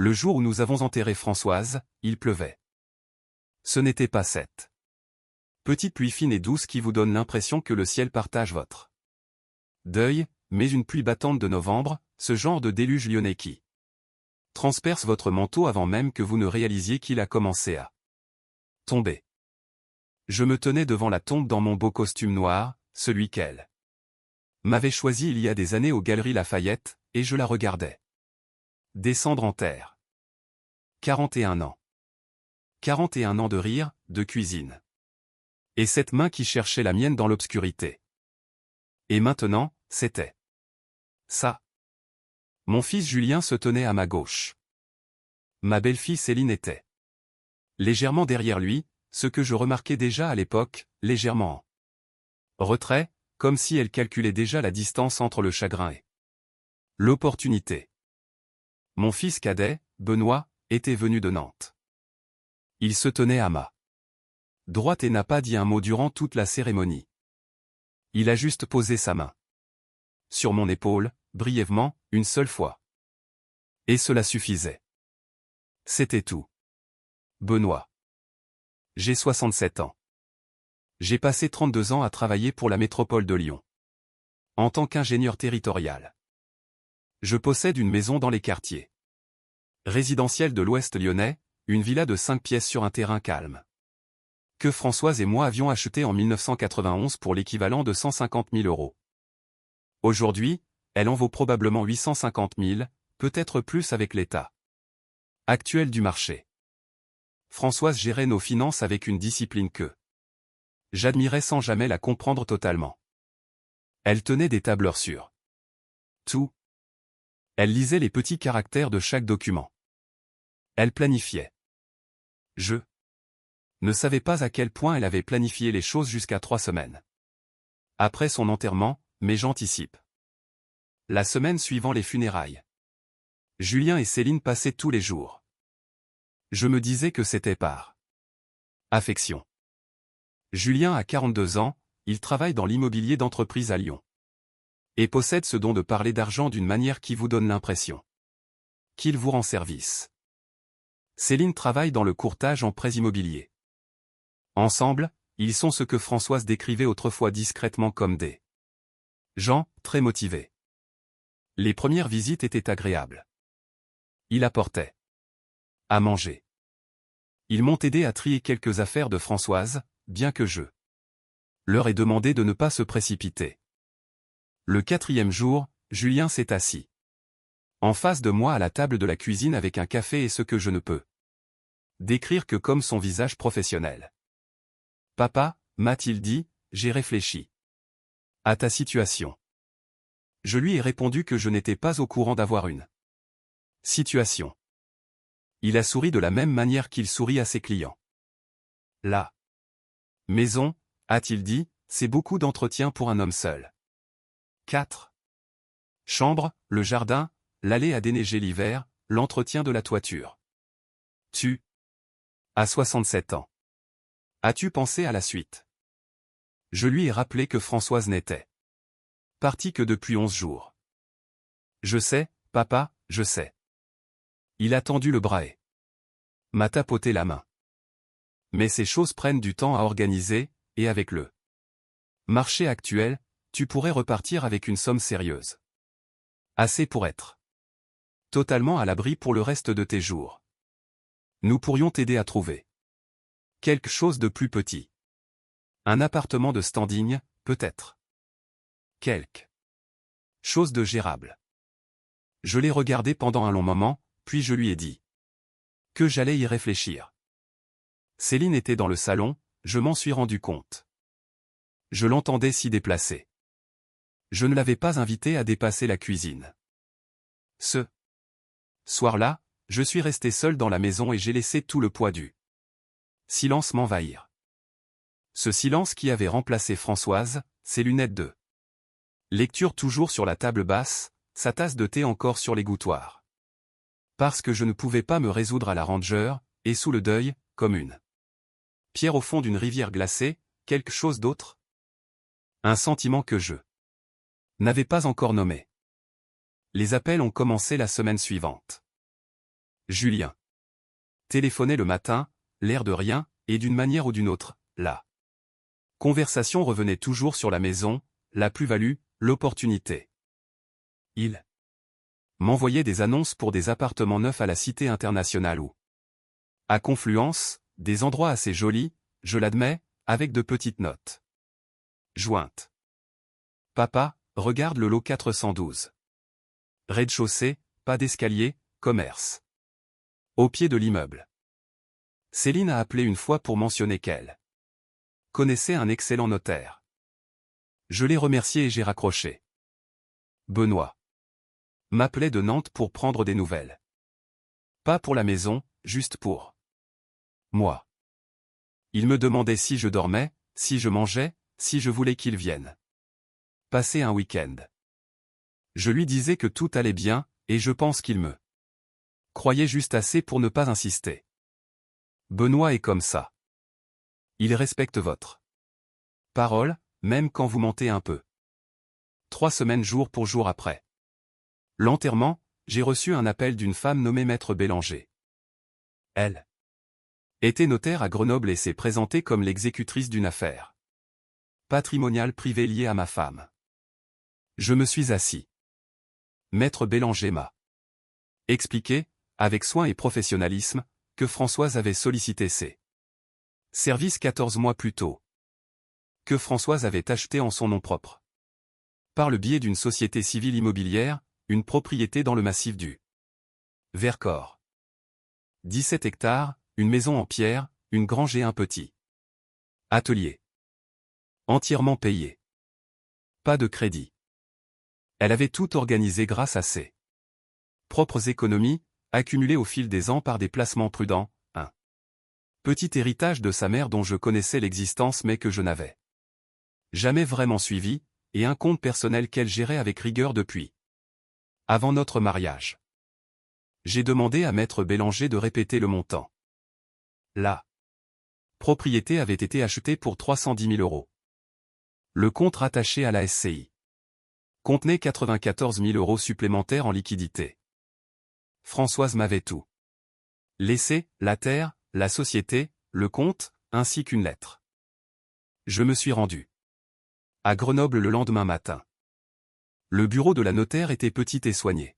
Le jour où nous avons enterré Françoise, il pleuvait. Ce n'était pas cette petite pluie fine et douce qui vous donne l'impression que le ciel partage votre deuil, mais une pluie battante de novembre, ce genre de déluge lyonnais qui transperce votre manteau avant même que vous ne réalisiez qu'il a commencé à tomber. Je me tenais devant la tombe dans mon beau costume noir, celui qu'elle m'avait choisi il y a des années aux Galeries Lafayette, et je la regardais descendre en terre. 41 ans. 41 ans de rire, de cuisine. Et cette main qui cherchait la mienne dans l'obscurité. Et maintenant, c'était ça. Mon fils Julien se tenait à ma gauche. Ma belle-fille Céline était légèrement derrière lui, ce que je remarquais déjà à l'époque, légèrement en retrait, comme si elle calculait déjà la distance entre le chagrin et l'opportunité. Mon fils cadet, Benoît, était venu de Nantes. Il se tenait à ma droite et n'a pas dit un mot durant toute la cérémonie. Il a juste posé sa main sur mon épaule, brièvement, une seule fois. Et cela suffisait. C'était tout. Benoît. J'ai 67 ans. J'ai passé 32 ans à travailler pour la métropole de Lyon. En tant qu'ingénieur territorial. Je possède une maison dans les quartiers résidentiels de l'Ouest lyonnais, une villa de 5 pièces sur un terrain calme. Que Françoise et moi avions acheté en 1991 pour l'équivalent de 150 000 €. Aujourd'hui, elle en vaut probablement 850 000, peut-être plus avec l'état actuel du marché. Françoise gérait nos finances avec une discipline que j'admirais sans jamais la comprendre totalement. Elle tenait des tableurs sur tout. Elle lisait les petits caractères de chaque document. Elle planifiait. Je ne savais pas à quel point elle avait planifié les choses jusqu'à 3 semaines après son enterrement, mais j'anticipe. La semaine suivant les funérailles. Julien et Céline passaient tous les jours. Je me disais que c'était par affection. Julien a 42 ans, il travaille dans l'immobilier d'entreprise à Lyon. Et possède ce don de parler d'argent d'une manière qui vous donne l'impression qu'il vous rend service. Céline travaille dans le courtage en prêts immobiliers. Ensemble, ils sont ce que Françoise décrivait autrefois discrètement comme des gens très motivés. Les premières visites étaient agréables. Il apportait à manger. Ils m'ont aidé à trier quelques affaires de Françoise, bien que je leur ai demandé de ne pas se précipiter. Le 4e jour, Julien s'est assis en face de moi à la table de la cuisine avec un café et ce que je ne peux décrire que comme son visage professionnel. « Papa, m'a-t-il dit, j'ai réfléchi à ta situation. » Je lui ai répondu que je n'étais pas au courant d'avoir une situation. Il a souri de la même manière qu'il sourit à ses clients. La maison, a-t-il dit, c'est beaucoup d'entretien pour un homme seul. 4 chambres, le jardin, l'allée à déneiger l'hiver, l'entretien de la toiture. Tu as 67 ans. As-tu pensé à la suite? Je lui ai rappelé que Françoise n'était partie que depuis 11 jours. Je sais, papa, je sais. Il a tendu le bras et m'a tapoté la main. Mais ces choses prennent du temps à organiser, et avec le marché actuel, tu pourrais repartir avec une somme sérieuse. Assez pour être totalement à l'abri pour le reste de tes jours. Nous pourrions t'aider à trouver quelque chose de plus petit. Un appartement de standing, peut-être. Quelque chose de gérable. Je l'ai regardé pendant un long moment, puis je lui ai dit que j'allais y réfléchir. Céline était dans le salon, je m'en suis rendu compte. Je l'entendais s'y déplacer. Je ne l'avais pas invité à dépasser la cuisine. Ce soir-là, je suis resté seul dans la maison et j'ai laissé tout le poids du silence m'envahir. Ce silence qui avait remplacé Françoise, ses lunettes de lecture toujours sur la table basse, sa tasse de thé encore sur l'égouttoir. Parce que je ne pouvais pas me résoudre à la rangeur, et sous le deuil, comme une pierre au fond d'une rivière glacée, quelque chose d'autre? Un sentiment que je n'avais pas encore nommé. Les appels ont commencé la semaine suivante. Julien téléphonait le matin, l'air de rien, et d'une manière ou d'une autre, la conversation revenait toujours sur la maison, la plus-value, l'opportunité. Il m'envoyait des annonces pour des appartements neufs à la Cité internationale ou à Confluence, des endroits assez jolis, je l'admets, avec de petites notes jointes. Papa, regarde le lot 412. Rez-de-chaussée, pas d'escalier, commerce. Au pied de l'immeuble. Céline a appelé une fois pour mentionner qu'elle connaissait un excellent notaire. Je l'ai remercié et j'ai raccroché. Benoît m'appelait de Nantes pour prendre des nouvelles. Pas pour la maison, juste pour moi. Il me demandait si je dormais, si je mangeais, si je voulais qu'il vienne passer un week-end. Je lui disais que tout allait bien, et je pense qu'il me croyait juste assez pour ne pas insister. Benoît est comme ça. Il respecte votre parole, même quand vous mentez un peu. 3 semaines jour pour jour après l'enterrement, j'ai reçu un appel d'une femme nommée Maître Bélanger. Elle était notaire à Grenoble et s'est présentée comme l'exécutrice d'une affaire patrimoniale privée liée à ma femme. Je me suis assis. Maître Bélanger m'a expliqué, avec soin et professionnalisme, que Françoise avait sollicité ses services 14 mois plus tôt. Que Françoise avait acheté en son nom propre, par le biais d'une société civile immobilière, une propriété dans le massif du Vercors. 17 hectares, une maison en pierre, une grange et un petit atelier. Entièrement payé. Pas de crédit. Elle avait tout organisé grâce à ses propres économies, accumulées au fil des ans par des placements prudents, un petit héritage de sa mère dont je connaissais l'existence mais que je n'avais jamais vraiment suivi, et un compte personnel qu'elle gérait avec rigueur depuis avant notre mariage. J'ai demandé à Maître Bélanger de répéter le montant. La propriété avait été achetée pour 310 000 €. Le compte rattaché à la SCI contenait 94 000 € supplémentaires en liquidité. Françoise m'avait tout laissé, la terre, la société, le compte, ainsi qu'une lettre. Je me suis rendu à Grenoble le lendemain matin. Le bureau de la notaire était petit et soigné.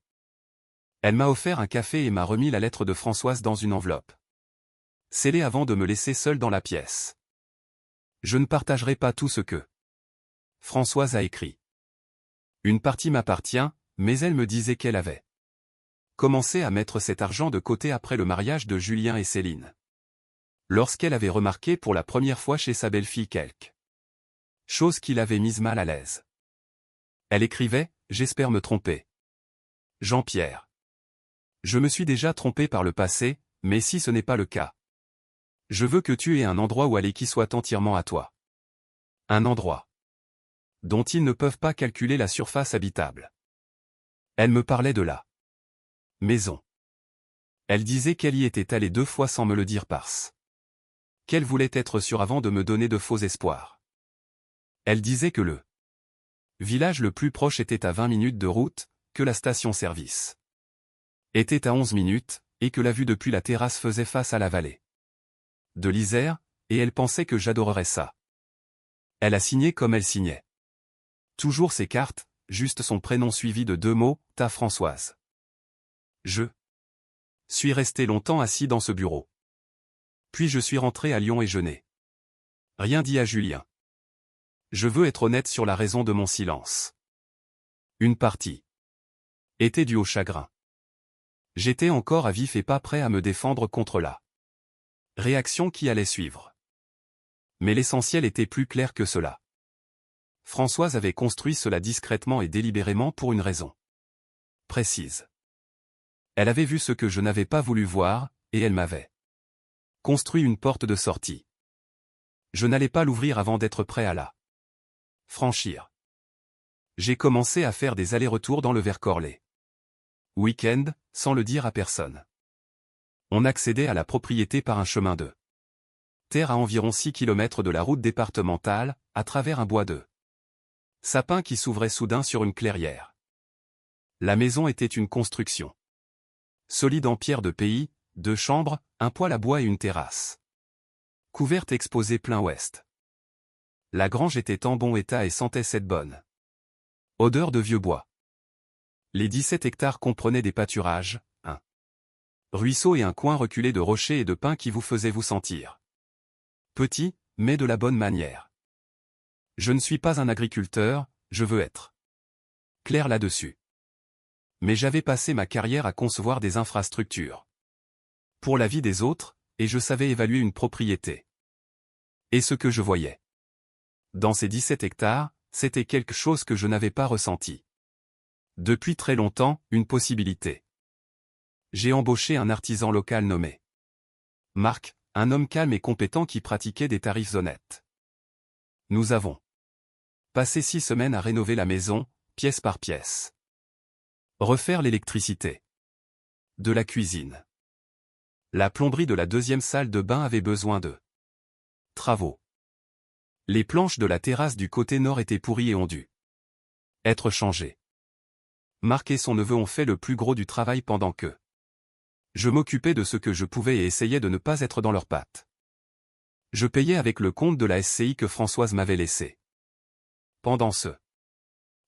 Elle m'a offert un café et m'a remis la lettre de Françoise dans une enveloppe scellée avant de me laisser seul dans la pièce. Je ne partagerai pas tout ce que Françoise a écrit. Une partie m'appartient, mais elle me disait qu'elle avait commencé à mettre cet argent de côté après le mariage de Julien et Céline. Lorsqu'elle avait remarqué pour la première fois chez sa belle-fille quelque chose qui l'avait mise mal à l'aise. Elle écrivait « J'espère me tromper. Jean-Pierre. Je me suis déjà trompé par le passé, mais si ce n'est pas le cas. Je veux que tu aies un endroit où aller qui soit entièrement à toi. Un endroit dont ils ne peuvent pas calculer la surface habitable. » Elle me parlait de la maison. Elle disait qu'elle y était allée 2 fois sans me le dire parce qu'elle voulait être sûre avant de me donner de faux espoirs. Elle disait que le village le plus proche était à 20 minutes de route, que la station-service était à 11 minutes, et que la vue depuis la terrasse faisait face à la vallée de l'Isère, et elle pensait que j'adorerais ça. Elle a signé comme elle signait. Toujours ses cartes, juste son prénom suivi de 2 mots, ta Françoise. Je suis resté longtemps assis dans ce bureau. Puis je suis rentré à Lyon et je n'ai rien dit à Julien. Je veux être honnête sur la raison de mon silence. Une partie était due au chagrin. J'étais encore à vif et pas prêt à me défendre contre la réaction qui allait suivre. Mais l'essentiel était plus clair que cela. Françoise avait construit cela discrètement et délibérément pour une raison précise. Elle avait vu ce que je n'avais pas voulu voir, et elle m'avait construit une porte de sortie. Je n'allais pas l'ouvrir avant d'être prêt à la franchir. J'ai commencé à faire des allers-retours dans le Vercors les week-end, sans le dire à personne. On accédait à la propriété par un chemin de terre à environ 6 km de la route départementale, à travers un bois de sapin qui s'ouvrait soudain sur une clairière. La maison était une construction Solide en pierre de pays, 2 chambres, un poêle à bois et une terrasse. Couverte exposée plein ouest. La grange était en bon état et sentait cette bonne odeur de vieux bois. Les 17 hectares comprenaient des pâturages, un ruisseau et un coin reculé de rochers et de pins qui vous faisaient vous sentir petit, mais de la bonne manière. Je ne suis pas un agriculteur, je veux être clair là-dessus. Mais j'avais passé ma carrière à concevoir des infrastructures pour la vie des autres, et je savais évaluer une propriété. Et ce que je voyais dans ces 17 hectares, c'était quelque chose que je n'avais pas ressenti depuis très longtemps, une possibilité. J'ai embauché un artisan local nommé Marc, un homme calme et compétent qui pratiquait des tarifs honnêtes. Nous avons passé 6 semaines à rénover la maison, pièce par pièce. Refaire l'électricité de la cuisine. La plomberie de la 2e salle de bain avait besoin de travaux. Les planches de la terrasse du côté nord étaient pourries et ont dû être changées. Marc et son neveu ont fait le plus gros du travail pendant que je m'occupais de ce que je pouvais et essayais de ne pas être dans leurs pattes. Je payais avec le compte de la SCI que Françoise m'avait laissé. Pendant ce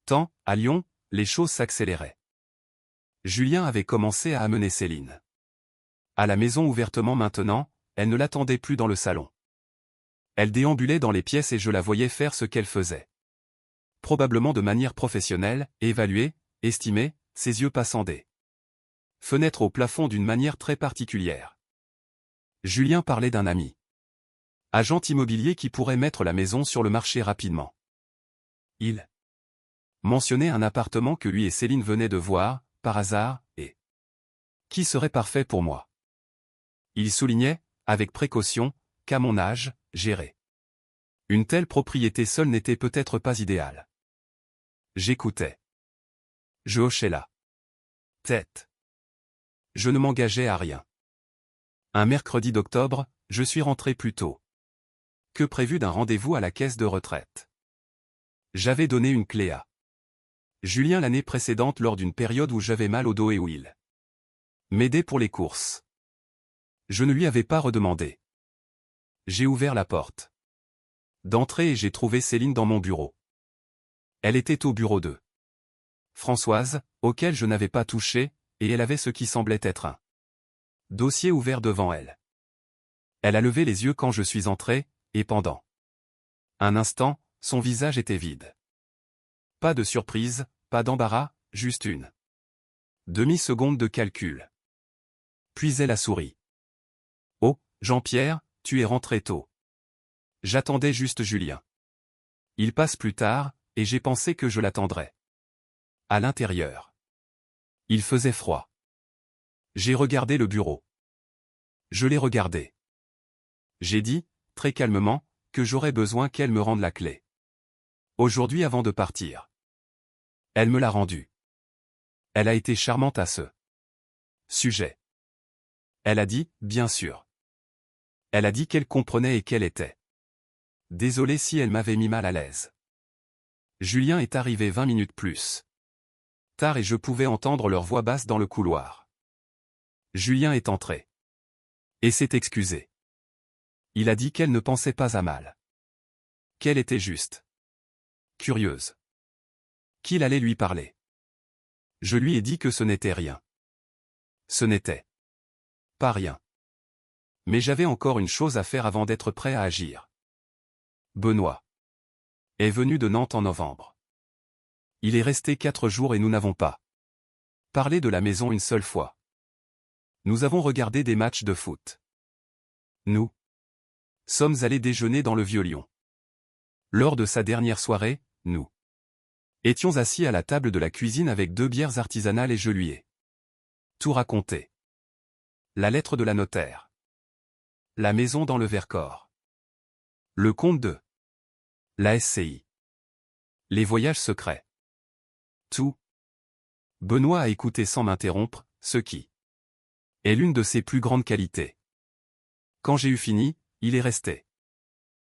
temps, à Lyon, les choses s'accéléraient. Julien avait commencé à amener Céline à la maison ouvertement maintenant, elle ne l'attendait plus dans le salon. Elle déambulait dans les pièces et je la voyais faire ce qu'elle faisait. Probablement de manière professionnelle, évaluer, estimer, ses yeux passant des fenêtres au plafond d'une manière très particulière. Julien parlait d'un ami agent immobilier qui pourrait mettre la maison sur le marché rapidement. Il mentionnait un appartement que lui et Céline venaient de voir, par hasard, et qui serait parfait pour moi. Il soulignait, avec précaution, qu'à mon âge, gérer une telle propriété seule n'était peut-être pas idéal. J'écoutais. Je hochais la tête. Je ne m'engageais à rien. Un mercredi d'octobre, je suis rentré plus tôt que prévu d'un rendez-vous à la caisse de retraite. J'avais donné une clé à Julien l'année précédente lors d'une période où j'avais mal au dos et où il m'aidait pour les courses. Je ne lui avais pas redemandé. J'ai ouvert la porte d'entrée et j'ai trouvé Céline dans mon bureau. Elle était au bureau de Françoise, auquel je n'avais pas touché, et elle avait ce qui semblait être un dossier ouvert devant elle. Elle a levé les yeux quand je suis entré, et pendant un instant, son visage était vide. Pas de surprise, pas d'embarras, juste une demi-seconde de calcul. Puis elle a souri. Oh, Jean-Pierre, tu es rentré tôt. J'attendais juste Julien. Il passe plus tard, et j'ai pensé que je l'attendrais. À l'intérieur. Il faisait froid. J'ai regardé le bureau. Je l'ai regardé. J'ai dit, très calmement, que j'aurais besoin qu'elle me rende la clé. Aujourd'hui avant de partir. Elle me l'a rendue. Elle a été charmante à ce sujet. Elle a dit, bien sûr. Elle a dit qu'elle comprenait et qu'elle était désolée si elle m'avait mis mal à l'aise. Julien est arrivé 20 minutes plus tard et je pouvais entendre leur voix basse dans le couloir. Julien est entré. Et s'est excusé. Il a dit qu'elle ne pensait pas à mal. Qu'elle était juste curieuse. Qu'il allait lui parler. Je lui ai dit que ce n'était rien. Ce n'était pas rien. Mais j'avais encore une chose à faire avant d'être prêt à agir. Benoît est venu de Nantes en novembre. Il est resté 4 jours et nous n'avons pas parlé de la maison une seule fois. Nous avons regardé des matchs de foot. Nous sommes allés déjeuner dans le Vieux-Lyon. Lors de sa dernière soirée, nous étions assis à la table de la cuisine avec 2 bières artisanales et je lui ai tout raconté. La lettre de la notaire. La maison dans le Vercors. Le compte de la SCI. Les voyages secrets. Tout. Benoît a écouté sans m'interrompre, ce qui est l'une de ses plus grandes qualités. Quand j'ai eu fini, il est resté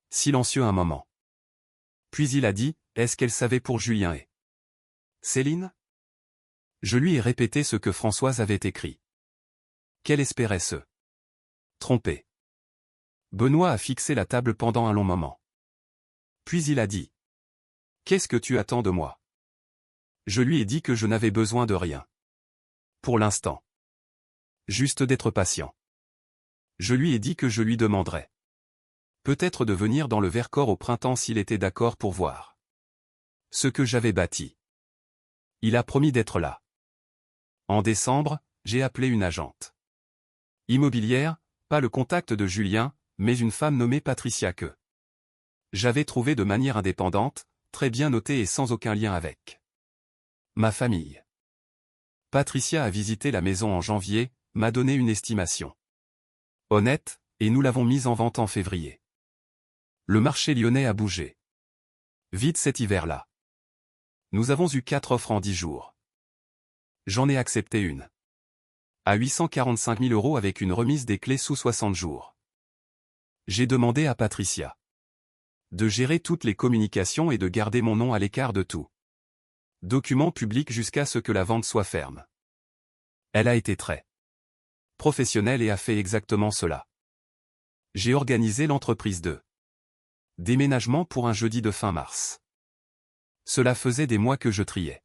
silencieux un moment. Puis il a dit, est-ce qu'elle savait pour Julien et Céline? Je lui ai répété ce que Françoise avait écrit. qu'elle espérait se tromper. Benoît a fixé la table pendant un long moment. Puis il a dit. Qu'est-ce que tu attends de moi? Je lui ai dit que je n'avais besoin de rien. Pour l'instant. Juste d'être patient. Je lui ai dit que je lui demanderais. Peut-être de venir dans le Vercors au printemps s'il était d'accord pour voir ce que j'avais bâti. Il a promis d'être là. En décembre, j'ai appelé une agente immobilière, pas le contact de Julien, mais une femme nommée Patricia que j'avais trouvée de manière indépendante, très bien notée et sans aucun lien avec ma famille. Patricia a visité la maison en janvier, m'a donné une estimation honnête, et nous l'avons mise en vente en février. Le marché lyonnais a bougé vite cet hiver-là. Nous avons eu 4 offres en 10 jours. J'en ai accepté une à 845 000 € avec une remise des clés sous 60 jours. J'ai demandé à Patricia de gérer toutes les communications et de garder mon nom à l'écart de tout document public jusqu'à ce que la vente soit ferme. Elle a été très professionnelle et a fait exactement cela. J'ai organisé l'entreprise de déménagement pour un jeudi de fin mars. Cela faisait des mois que je triais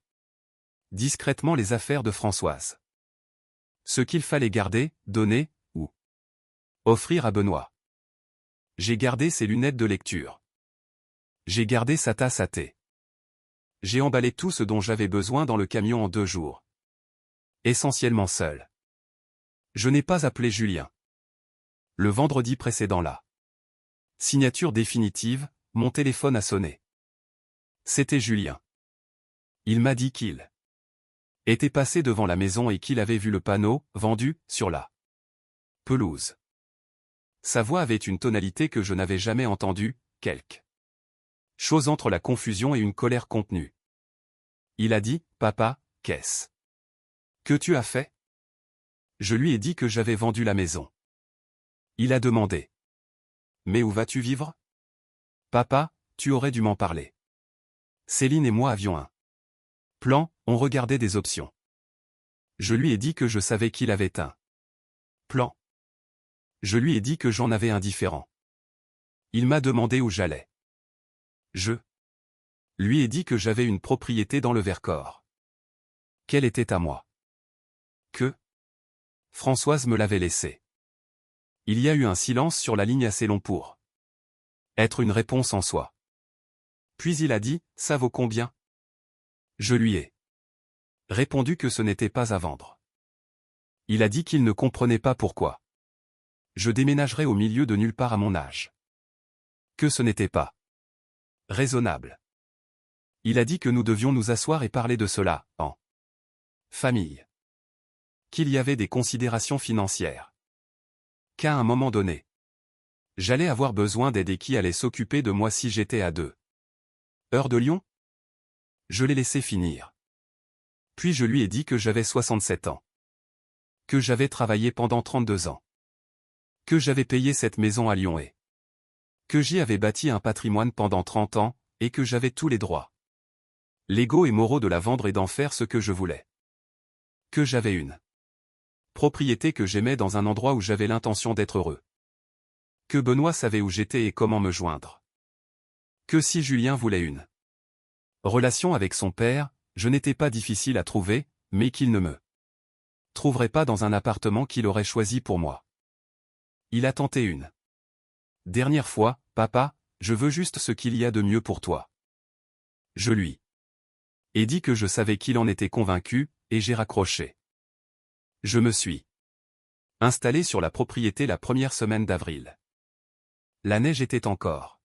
discrètement les affaires de Françoise. Ce qu'il fallait garder, donner, ou offrir à Benoît. J'ai gardé ses lunettes de lecture. J'ai gardé sa tasse à thé. J'ai emballé tout ce dont j'avais besoin dans le camion en 2 jours. Essentiellement seul. Je n'ai pas appelé Julien. Le vendredi précédent là. Signature définitive, mon téléphone a sonné. C'était Julien. Il m'a dit qu'il était passé devant la maison et qu'il avait vu le panneau « Vendu » sur la pelouse. Sa voix avait une tonalité que je n'avais jamais entendue, quelque chose entre la confusion et une colère contenue. Il a dit « Papa, qu'est-ce que tu as fait ?» Je lui ai dit que j'avais vendu la maison. Il a demandé. Mais où vas-tu vivre? Papa, tu aurais dû m'en parler. Céline et moi avions un plan, on regardait des options. Je lui ai dit que je savais qu'il avait un plan. Je lui ai dit que j'en avais un différent. Il m'a demandé où j'allais. Je lui ai dit que j'avais une propriété dans le Vercors. Qu'elle était à moi. Que Françoise me l'avait laissée. Il y a eu un silence sur la ligne assez long pour être une réponse en soi. Puis il a dit, ça vaut combien? Je lui ai répondu que ce n'était pas à vendre. Il a dit qu'il ne comprenait pas pourquoi je déménagerais au milieu de nulle part à mon âge. Que ce n'était pas raisonnable. Il a dit que nous devions nous asseoir et parler de cela, en famille. Qu'il y avait des considérations financières. Qu'à un moment donné, j'allais avoir besoin d'aide et qui allait s'occuper de moi si j'étais à 2 heures de Lyon? Je l'ai laissé finir. Puis je lui ai dit que j'avais 67 ans. Que j'avais travaillé pendant 32 ans. Que j'avais payé cette maison à Lyon et que j'y avais bâti un patrimoine pendant 30 ans, et que j'avais tous les droits légaux et moraux de la vendre et d'en faire ce que je voulais. Que j'avais une propriété que j'aimais dans un endroit où j'avais l'intention d'être heureux. Que Benoît savait où j'étais et comment me joindre. Que si Julien voulait une relation avec son père, je n'étais pas difficile à trouver, mais qu'il ne me trouverait pas dans un appartement qu'il aurait choisi pour moi. Il a tenté une dernière fois, papa, je veux juste ce qu'il y a de mieux pour toi. Je lui ai dit que je savais qu'il en était convaincu, et j'ai raccroché. Je me suis installé sur la propriété la première semaine d'avril. La neige était encore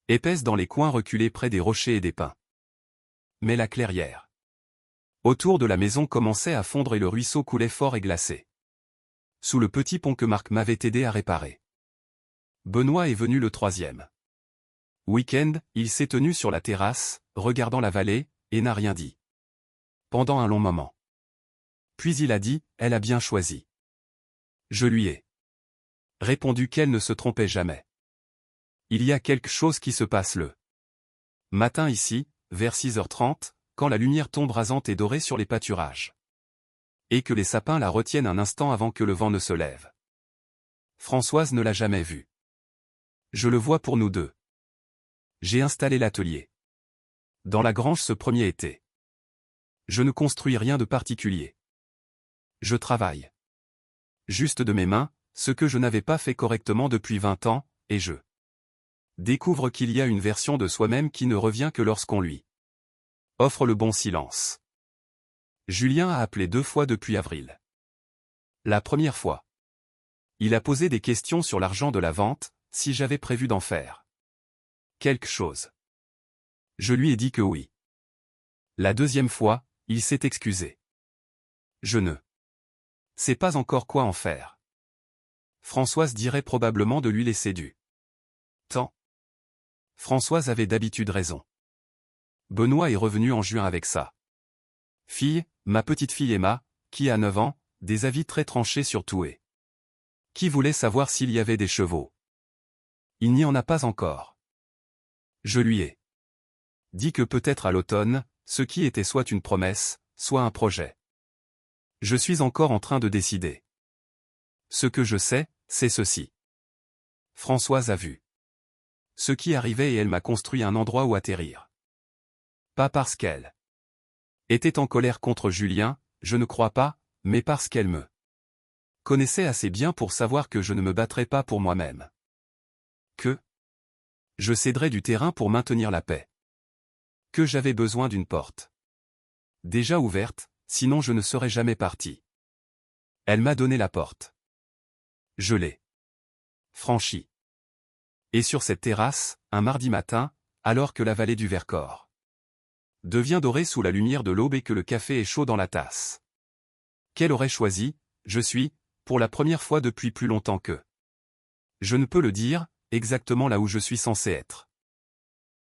épaisse dans les coins reculés près des rochers et des pins. Mais la clairière autour de la maison commençait à fondre et le ruisseau coulait fort et glacé. Sous le petit pont que Marc m'avait aidé à réparer. Benoît est venu le 3e week-end, il s'est tenu sur la terrasse, regardant la vallée, et n'a rien dit. Pendant un long moment. Puis il a dit, elle a bien choisi. Je lui ai répondu qu'elle ne se trompait jamais. Il y a quelque chose qui se passe le matin ici, vers 6h30, quand la lumière tombe rasante et dorée sur les pâturages. et que les sapins la retiennent un instant avant que le vent ne se lève. Françoise ne l'a jamais vue. Je le vois pour nous deux. J'ai installé l'atelier dans la grange ce premier été. Je ne construis rien de particulier. Je travaille juste de mes mains, ce que je n'avais pas fait correctement depuis 20 ans, et je découvre qu'il y a une version de soi-même qui ne revient que lorsqu'on lui offre le bon silence. Julien a appelé 2 fois depuis avril. La première fois, il a posé des questions sur l'argent de la vente, si j'avais prévu d'en faire quelque chose. Je lui ai dit que oui. La deuxième fois, il s'est excusé. Je ne sais pas encore quoi en faire. Françoise dirait probablement de lui laisser du temps. Françoise avait d'habitude raison. Benoît est revenu en juin avec sa fille, ma petite fille Emma, qui a 9 ans, des avis très tranchés sur tout et qui voulait savoir s'il y avait des chevaux. Il n'y en a pas encore. Je lui ai dit que peut-être à l'automne, ce qui était soit une promesse, soit un projet. Je suis encore en train de décider. Ce que je sais, c'est ceci. Françoise a vu ce qui arrivait et elle m'a construit un endroit où atterrir. Pas parce qu'elle était en colère contre Julien, je ne crois pas, mais parce qu'elle me connaissait assez bien pour savoir que je ne me battrais pas pour moi-même. Que je céderais du terrain pour maintenir la paix. Que j'avais besoin d'une porte déjà ouverte, sinon je ne serais jamais parti. Elle m'a donné la porte. Je l'ai franchie. Et sur cette terrasse, un mardi matin, alors que la vallée du Vercors devient dorée sous la lumière de l'aube et que le café est chaud dans la tasse. Qu'elle aurait choisi, je suis, pour la première fois depuis plus longtemps que je ne peux le dire, exactement là où je suis censé être.